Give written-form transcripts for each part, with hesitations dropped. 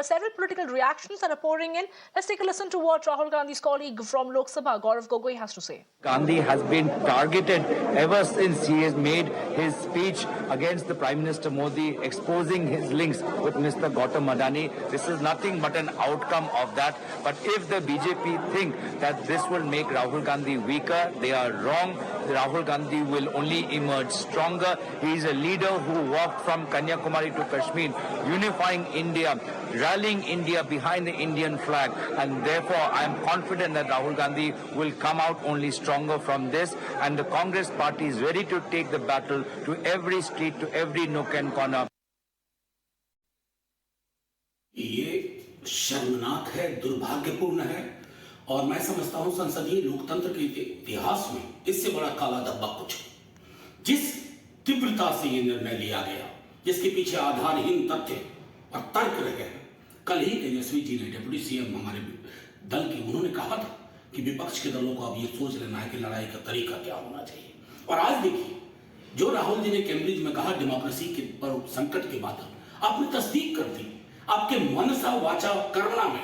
are several political reactions that are pouring in. Let's take a listen to what Rahul Gandhi's colleague from Lok Sabha, Gaurav Gogoi, has to say. Gandhi has been targeted ever since he has made his speech against the Prime Minister Modi, exposing his links with Mr. Gautam Adani. This is nothing but an outcome of that. But if the BJP think that this will make Rahul Gandhi weaker, they are wrong. Rahul Gandhi will only emerge stronger. He is a leader who walked from Kanyakumari to Kashmir, unifying India, rallying India behind the Indian flag, and therefore I am confident that Rahul Gandhi will come out only stronger from this, and the Congress party is ready to take the battle to every street, to every nook and corner. ये शर्मनाक है, दुर्भाग्यपूर्ण है और मैं समझता हूं संसदीय लोकतंत्र के इतिहास में इससे बड़ा काला धब्बा कुछ नहीं। जिस तीव्रता से ये निर्णय लिया गया, जिसके पीछे आधारहीन तथ्य और तर्क रहे हैं। कल ही तेजस्वी जी ने, डिप्टी सीएम हमारे दल के, उन्होंने कहा था कि विपक्ष के दलों को अब ये सोच लेना है कि लड़ाई का तरीका क्या होना चाहिए। और आज देखिए, जो राहुल जी ने कैम्ब्रिज में कहा डेमोक्रेसी के पर संकट के बादल, आपने तस्दीक कर दी। आपके मनसा वाचा कर्मणा में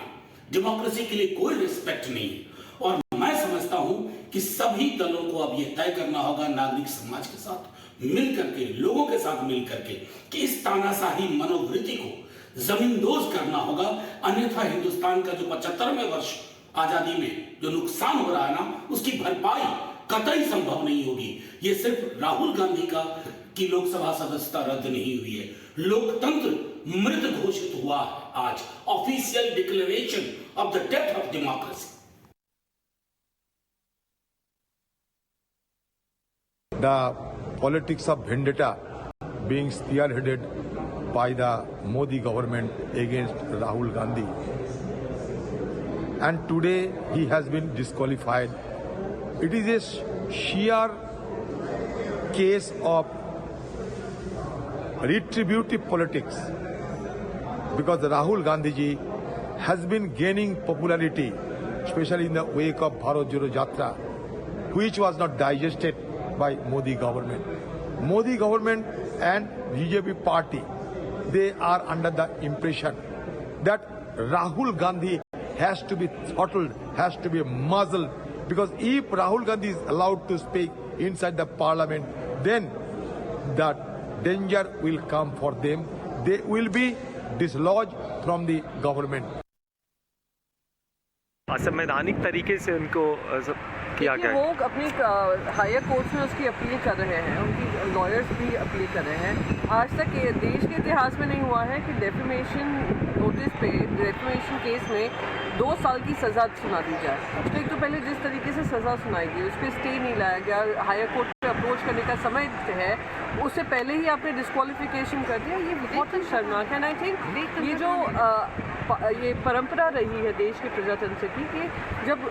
डेमोक्रेसी के लिए कोई रिस्पेक्ट नहीं है। और मैं समझता हूं कि सभी दलों को अब यह तय करना होगा नागरिक समाज के साथ मिल करके, लोगों के साथ मिल करके, कि इस तानाशाही मनोवृत्ति को जमींदोज करना होगा। अन्यथा हिंदुस्तान का जो 75वें वर्ष आजादी में जो नुकसान हो रहा है ना, उसकी भरपाई कतई संभव नहीं होगी। ये सिर्फ राहुल गांधी का की लोकसभा सदस्यता रद्द नहीं हुई है, लोकतंत्र मृत घोषित हुआ है। आज official declaration of the death of democracy. The politics of vendetta being spearheaded by the Modi government against Rahul Gandhi, and today he has been disqualified. It is a sheer case of retributive politics, because Rahul Gandhi ji has been gaining popularity, especially in the wake of Bharat Jodo Yatra, which was not digested by Modi government. Modi government and BJP party, they are under the impression that Rahul Gandhi has to be throttled, has to be muzzled, because if Rahul Gandhi is allowed to speak inside the parliament, then that danger will come for them. They will be dislodged from the government. असंवैधानिक तरीके से उनको किया गया। वो अपनी higher court में उसकी अपील कर रहे हैं, उनकी लॉयर्स भी अपील कर रहे हैं। आज तक देश के इतिहास में नहीं हुआ है कि डेफेमेशन नोटिस पे, डेफेमेशन केस में 2 साल की सज़ा सुना दी जाए। तो एक तो पहले जिस तरीके से सज़ा सुनाई गई, उस पर स्टे नहीं लाया गया, हायर कोर्ट पे अप्रोच करने का समय है, उससे पहले ही आपने डिस्क्वालिफिकेशन कर दिया। ये बहुत ही शर्मनाक है। एंड आई थिंक ये जो ये परंपरा रही है देश के प्रजातंत्र की, कि जब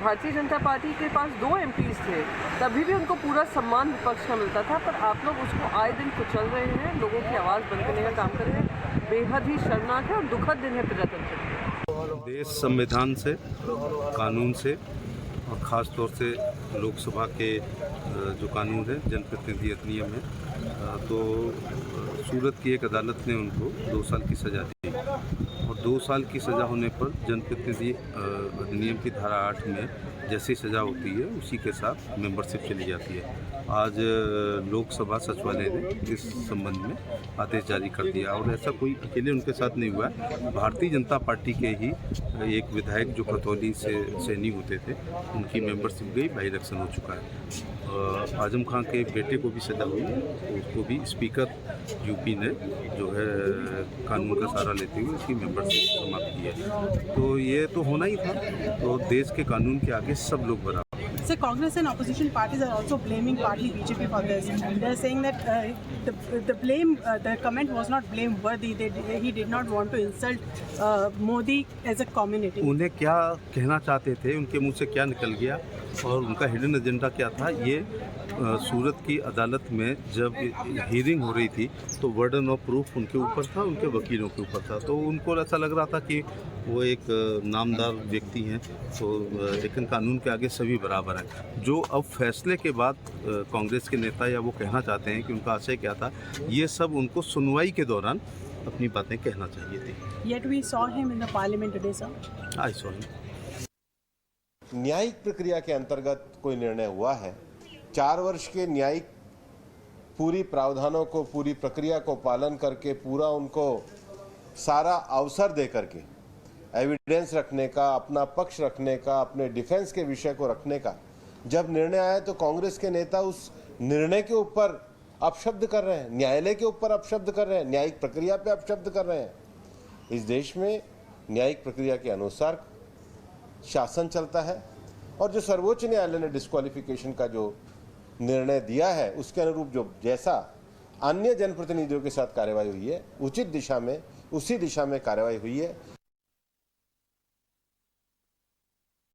भारतीय जनता पार्टी के पास 2 MPs थे, तभी भी उनको पूरा सम्मान विपक्ष का मिलता था, पर आप लोग उसको आए दिन कुचल रहे हैं, लोगों की आवाज़ बंद करने का काम कर रहे हैं। बेहद ही शर्मनाक है और दुखद दिन है प्रजातंत्र। देश संविधान से, कानून से और ख़ास तौर से लोकसभा के जो कानून है, जनप्रतिनिधि अधिनियम है, तो सूरत की एक अदालत ने उनको 2 साल की सज़ा दी और 2 साल की सज़ा होने पर जनप्रतिनिधि अधिनियम की धारा 8 में जैसी सज़ा होती है उसी के साथ मेंबरशिप चली जाती है। आज लोकसभा सचिवालय ने इस संबंध में आदेश जारी कर दिया और ऐसा कोई अकेले उनके साथ नहीं हुआ है। भारतीय जनता पार्टी के ही एक विधायक जो खतौली से सैनी होते थे, उनकी मेंबरशिप गई, बाई इलेक्शन हो चुका है। आजम खान के बेटे को भी सजा हुई, उसको भी स्पीकर यूपी ने जो है कानून का सहारा लेते हुए उसकी मेंबरशिप समाप्त की है। तो ये तो होना ही था। तो देश के कानून के आगे सब लोग बराबर। So Congress and opposition parties are also blaming partly BJP for this. They are saying that the comment was not blameworthy. He did not want to insult Modi as a community. उन्हें क्या कहना चाहते थे, उनके मुंह से क्या निकल गया और उनका हिडन एजेंडा क्या था, ये सूरत की अदालत में जब हियरिंग हो रही थी तो बर्डन ऑफ प्रूफ उनके ऊपर था, उनके वकीलों के ऊपर था। तो उनको ऐसा लग रहा था कि वो एक नामदार व्यक्ति हैं, तो लेकिन कानून के आगे सभी बराबर हैं। जो अब फैसले के बाद कांग्रेस के नेता या वो कहना चाहते हैं कि उनका आशय क्या था, ये सब उनको सुनवाई के दौरान अपनी बातें कहना चाहिए थी। Yet we saw him in the parliament today, sir. I saw him. न्यायिक प्रक्रिया के अंतर्गत कोई निर्णय हुआ है। 4 वर्ष के न्यायिक पूरी प्रावधानों को, पूरी प्रक्रिया को पालन करके, पूरा उनको सारा अवसर दे करके एविडेंस रखने का, अपना पक्ष रखने का, अपने डिफेंस के विषय को रखने का जब निर्णय आया तो कांग्रेस के नेता उस निर्णय के ऊपर अपशब्द कर रहे हैं, न्यायालय के ऊपर अपशब्द कर रहे हैं, न्यायिक प्रक्रिया पे अपशब्द कर रहे हैं। इस देश में न्यायिक प्रक्रिया के अनुसार शासन चलता है और जो सर्वोच्च न्यायालय ने डिस्क्वालिफिकेशन का जो निर्णय दिया है उसके अनुरूप जो जैसा अन्य जनप्रतिनिधियों के साथ कार्रवाई हुई है, उचित दिशा में, उसी दिशा में कार्रवाई हुई है।